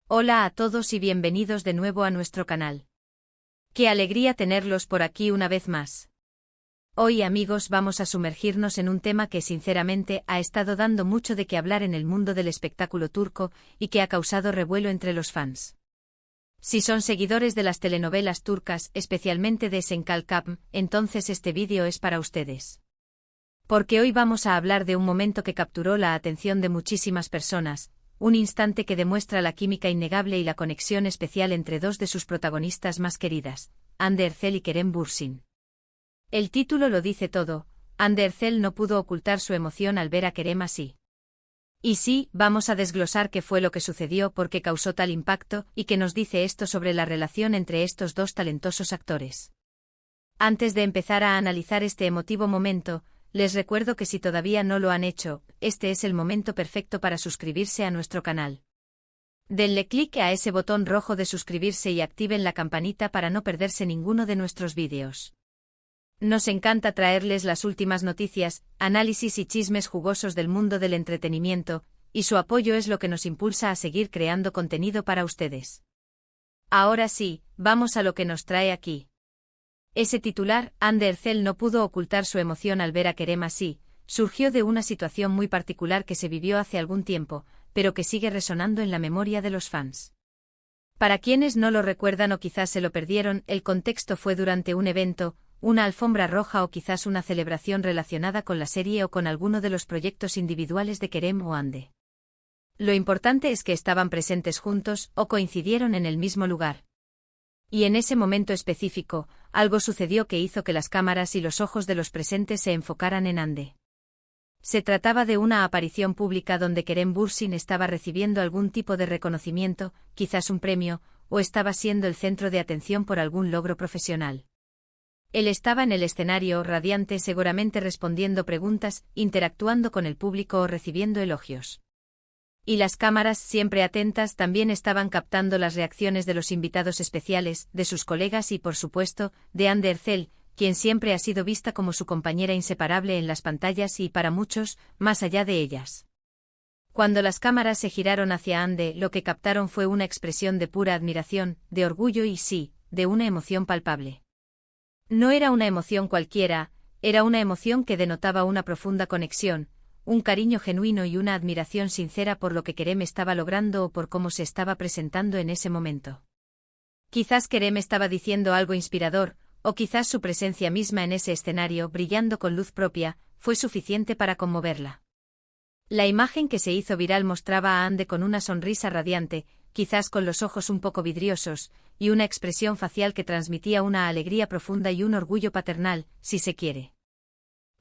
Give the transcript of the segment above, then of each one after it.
Hola a todos y bienvenidos de nuevo a nuestro canal. Qué alegría tenerlos por aquí una vez más. Hoy, amigos, vamos a sumergirnos en un tema que sinceramente ha estado dando mucho de qué hablar en el mundo del espectáculo turco y que ha causado revuelo entre los fans. Si son seguidores de las telenovelas turcas, especialmente de Senkalkam, entonces este vídeo es para ustedes. Porque hoy vamos a hablar de un momento que capturó la atención de muchísimas personas, un instante que demuestra la química innegable y la conexión especial entre dos de sus protagonistas más queridas, Hande Erçel y Kerem Bürsin. El título lo dice todo, Hande Erçel no pudo ocultar su emoción al ver a Kerem así. Y sí, vamos a desglosar qué fue lo que sucedió, por qué causó tal impacto y qué nos dice esto sobre la relación entre estos dos talentosos actores. Antes de empezar a analizar este emotivo momento, les recuerdo que si todavía no lo han hecho, este es el momento perfecto para suscribirse a nuestro canal. Denle clic a ese botón rojo de suscribirse y activen la campanita para no perderse ninguno de nuestros vídeos. Nos encanta traerles las últimas noticias, análisis y chismes jugosos del mundo del entretenimiento, y su apoyo es lo que nos impulsa a seguir creando contenido para ustedes. Ahora sí, vamos a lo que nos trae aquí. Ese titular, Hande Erçel no pudo ocultar su emoción al ver a Kerem así, surgió de una situación muy particular que se vivió hace algún tiempo, pero que sigue resonando en la memoria de los fans. Para quienes no lo recuerdan o quizás se lo perdieron, el contexto fue durante un evento, una alfombra roja o quizás una celebración relacionada con la serie o con alguno de los proyectos individuales de Kerem o Hande. Lo importante es que estaban presentes juntos o coincidieron en el mismo lugar. Y en ese momento específico, algo sucedió que hizo que las cámaras y los ojos de los presentes se enfocaran en Hande. Se trataba de una aparición pública donde Kerem Bürsin estaba recibiendo algún tipo de reconocimiento, quizás un premio, o estaba siendo el centro de atención por algún logro profesional. Él estaba en el escenario, radiante, seguramente respondiendo preguntas, interactuando con el público o recibiendo elogios. Y las cámaras, siempre atentas, también estaban captando las reacciones de los invitados especiales, de sus colegas y, por supuesto, de Hande Erçel, quien siempre ha sido vista como su compañera inseparable en las pantallas y, para muchos, más allá de ellas. Cuando las cámaras se giraron hacia Hande, lo que captaron fue una expresión de pura admiración, de orgullo y, sí, de una emoción palpable. No era una emoción cualquiera, era una emoción que denotaba una profunda conexión, un cariño genuino y una admiración sincera por lo que Kerem estaba logrando o por cómo se estaba presentando en ese momento. Quizás Kerem estaba diciendo algo inspirador, o quizás su presencia misma en ese escenario, brillando con luz propia, fue suficiente para conmoverla. La imagen que se hizo viral mostraba a Hande con una sonrisa radiante, quizás con los ojos un poco vidriosos, y una expresión facial que transmitía una alegría profunda y un orgullo paternal, si se quiere.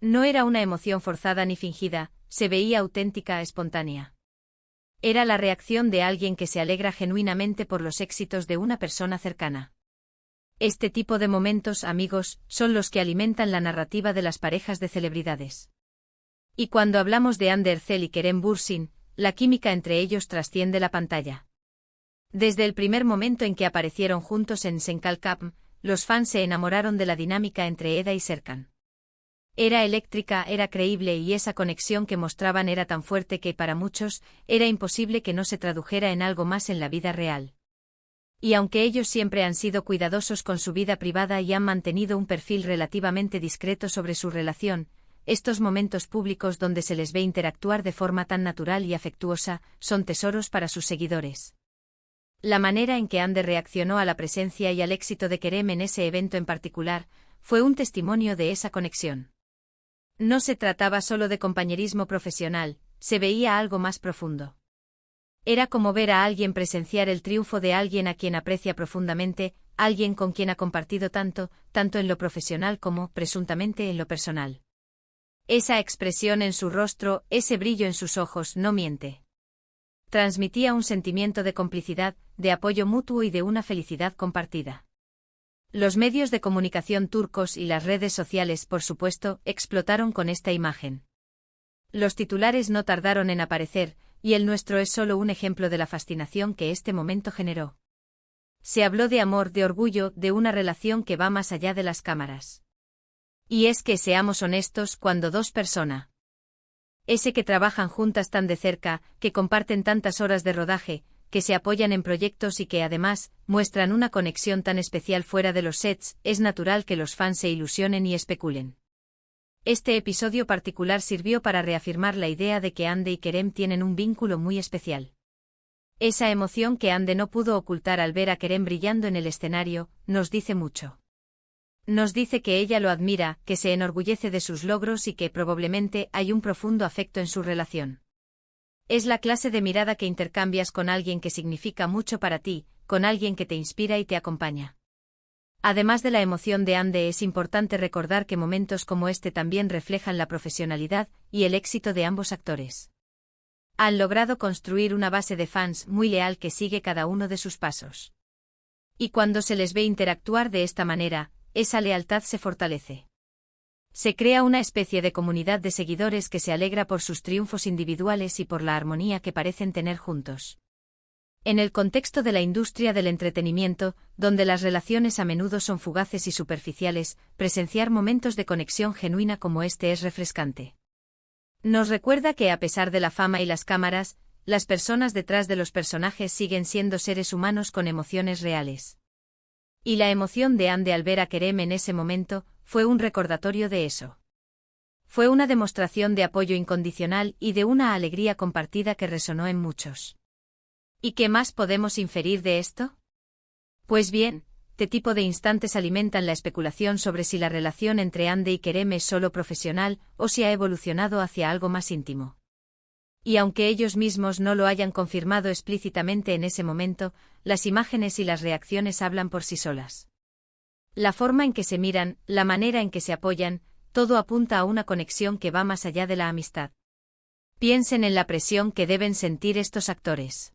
No era una emoción forzada ni fingida, se veía auténtica, espontánea. Era la reacción de alguien que se alegra genuinamente por los éxitos de una persona cercana. Este tipo de momentos, amigos, son los que alimentan la narrativa de las parejas de celebridades. Y cuando hablamos de Hande Erçel y Kerem Bürsin, la química entre ellos trasciende la pantalla. Desde el primer momento en que aparecieron juntos en Senkalkam, los fans se enamoraron de la dinámica entre Eda y Serkan. Era eléctrica, era creíble y esa conexión que mostraban era tan fuerte que, para muchos, era imposible que no se tradujera en algo más en la vida real. Y aunque ellos siempre han sido cuidadosos con su vida privada y han mantenido un perfil relativamente discreto sobre su relación, estos momentos públicos donde se les ve interactuar de forma tan natural y afectuosa, son tesoros para sus seguidores. La manera en que Hande reaccionó a la presencia y al éxito de Kerem en ese evento en particular, fue un testimonio de esa conexión. No se trataba solo de compañerismo profesional, se veía algo más profundo. Era como ver a alguien presenciar el triunfo de alguien a quien aprecia profundamente, alguien con quien ha compartido tanto, tanto en lo profesional como, presuntamente, en lo personal. Esa expresión en su rostro, ese brillo en sus ojos, no miente. Transmitía un sentimiento de complicidad, de apoyo mutuo y de una felicidad compartida. Los medios de comunicación turcos y las redes sociales, por supuesto, explotaron con esta imagen. Los titulares no tardaron en aparecer, y el nuestro es solo un ejemplo de la fascinación que este momento generó. Se habló de amor, de orgullo, de una relación que va más allá de las cámaras. Y es que, seamos honestos, cuando dos personas, ese que trabajan juntas tan de cerca, que comparten tantas horas de rodaje, que se apoyan en proyectos y que además muestran una conexión tan especial fuera de los sets, es natural que los fans se ilusionen y especulen. Este episodio particular sirvió para reafirmar la idea de que Hande y Kerem tienen un vínculo muy especial. Esa emoción que Hande no pudo ocultar al ver a Kerem brillando en el escenario, nos dice mucho. Nos dice que ella lo admira, que se enorgullece de sus logros y que probablemente hay un profundo afecto en su relación. Es la clase de mirada que intercambias con alguien que significa mucho para ti, con alguien que te inspira y te acompaña. Además de la emoción de Hande, es importante recordar que momentos como este también reflejan la profesionalidad y el éxito de ambos actores. Han logrado construir una base de fans muy leal que sigue cada uno de sus pasos. Y cuando se les ve interactuar de esta manera, esa lealtad se fortalece. Se crea una especie de comunidad de seguidores que se alegra por sus triunfos individuales y por la armonía que parecen tener juntos. En el contexto de la industria del entretenimiento, donde las relaciones a menudo son fugaces y superficiales, presenciar momentos de conexión genuina como este es refrescante. Nos recuerda que a pesar de la fama y las cámaras, las personas detrás de los personajes siguen siendo seres humanos con emociones reales. Y la emoción de Hande al ver a Kerem en ese momento fue un recordatorio de eso. Fue una demostración de apoyo incondicional y de una alegría compartida que resonó en muchos. ¿Y qué más podemos inferir de esto? Pues bien, este tipo de instantes alimentan la especulación sobre si la relación entre Hande y Kerem es solo profesional o si ha evolucionado hacia algo más íntimo. Y aunque ellos mismos no lo hayan confirmado explícitamente en ese momento, las imágenes y las reacciones hablan por sí solas. La forma en que se miran, la manera en que se apoyan, todo apunta a una conexión que va más allá de la amistad. Piensen en la presión que deben sentir estos actores.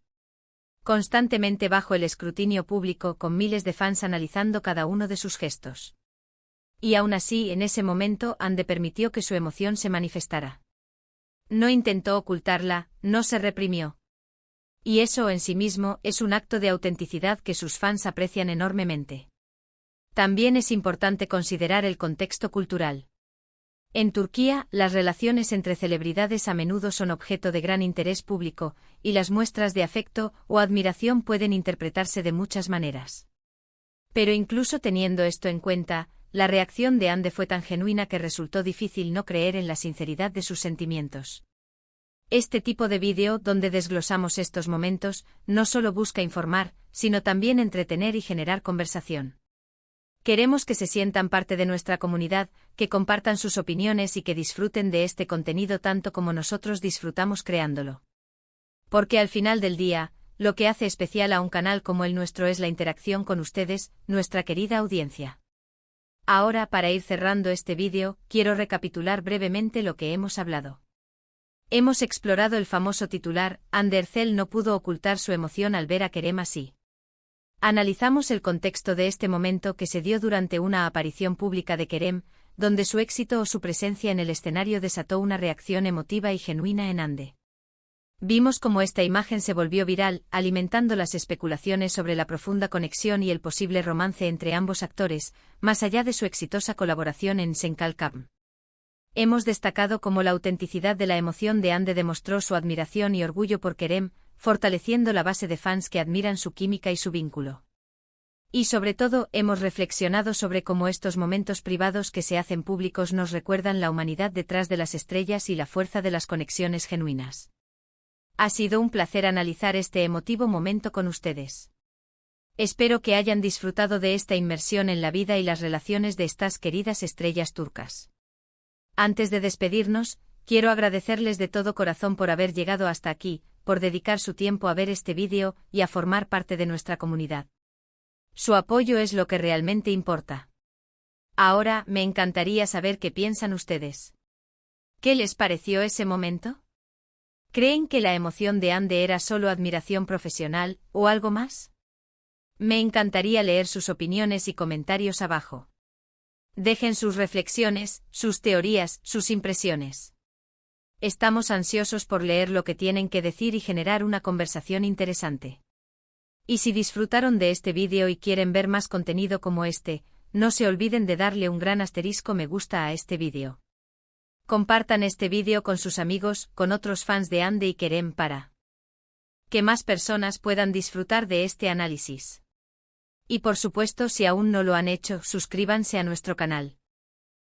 Constantemente bajo el escrutinio público con miles de fans analizando cada uno de sus gestos. Y aún así, en ese momento, Hande permitió que su emoción se manifestara. No intentó ocultarla, no se reprimió. Y eso en sí mismo es un acto de autenticidad que sus fans aprecian enormemente. También es importante considerar el contexto cultural. En Turquía, las relaciones entre celebridades a menudo son objeto de gran interés público, y las muestras de afecto o admiración pueden interpretarse de muchas maneras. Pero incluso teniendo esto en cuenta, la reacción de Hande fue tan genuina que resultó difícil no creer en la sinceridad de sus sentimientos. Este tipo de vídeo, donde desglosamos estos momentos, no solo busca informar, sino también entretener y generar conversación. Queremos que se sientan parte de nuestra comunidad, que compartan sus opiniones y que disfruten de este contenido tanto como nosotros disfrutamos creándolo. Porque al final del día, lo que hace especial a un canal como el nuestro es la interacción con ustedes, nuestra querida audiencia. Ahora, para ir cerrando este vídeo, quiero recapitular brevemente lo que hemos hablado. Hemos explorado el famoso titular, Hande Erçel no pudo ocultar su emoción al ver a Kerem así. Analizamos el contexto de este momento que se dio durante una aparición pública de Kerem, donde su éxito o su presencia en el escenario desató una reacción emotiva y genuina en Hande. Vimos cómo esta imagen se volvió viral, alimentando las especulaciones sobre la profunda conexión y el posible romance entre ambos actores, más allá de su exitosa colaboración en Senkal Kapm. Hemos destacado cómo la autenticidad de la emoción de Hande demostró su admiración y orgullo por Kerem, fortaleciendo la base de fans que admiran su química y su vínculo. Y sobre todo, hemos reflexionado sobre cómo estos momentos privados que se hacen públicos nos recuerdan la humanidad detrás de las estrellas y la fuerza de las conexiones genuinas. Ha sido un placer analizar este emotivo momento con ustedes. Espero que hayan disfrutado de esta inmersión en la vida y las relaciones de estas queridas estrellas turcas. Antes de despedirnos, quiero agradecerles de todo corazón por haber llegado hasta aquí, por dedicar su tiempo a ver este vídeo y a formar parte de nuestra comunidad. Su apoyo es lo que realmente importa. Ahora, me encantaría saber qué piensan ustedes. ¿Qué les pareció ese momento? ¿Creen que la emoción de Hande era solo admiración profesional, o algo más? Me encantaría leer sus opiniones y comentarios abajo. Dejen sus reflexiones, sus teorías, sus impresiones. Estamos ansiosos por leer lo que tienen que decir y generar una conversación interesante. Y si disfrutaron de este vídeo y quieren ver más contenido como este, no se olviden de darle un gran asterisco me gusta a este vídeo. Compartan este vídeo con sus amigos, con otros fans de Hande y Kerem para que más personas puedan disfrutar de este análisis. Y por supuesto, si aún no lo han hecho, suscríbanse a nuestro canal.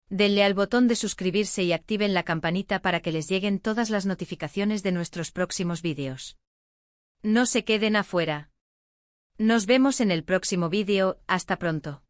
Denle al botón de suscribirse y activen la campanita para que les lleguen todas las notificaciones de nuestros próximos vídeos. No se queden afuera. Nos vemos en el próximo vídeo, hasta pronto.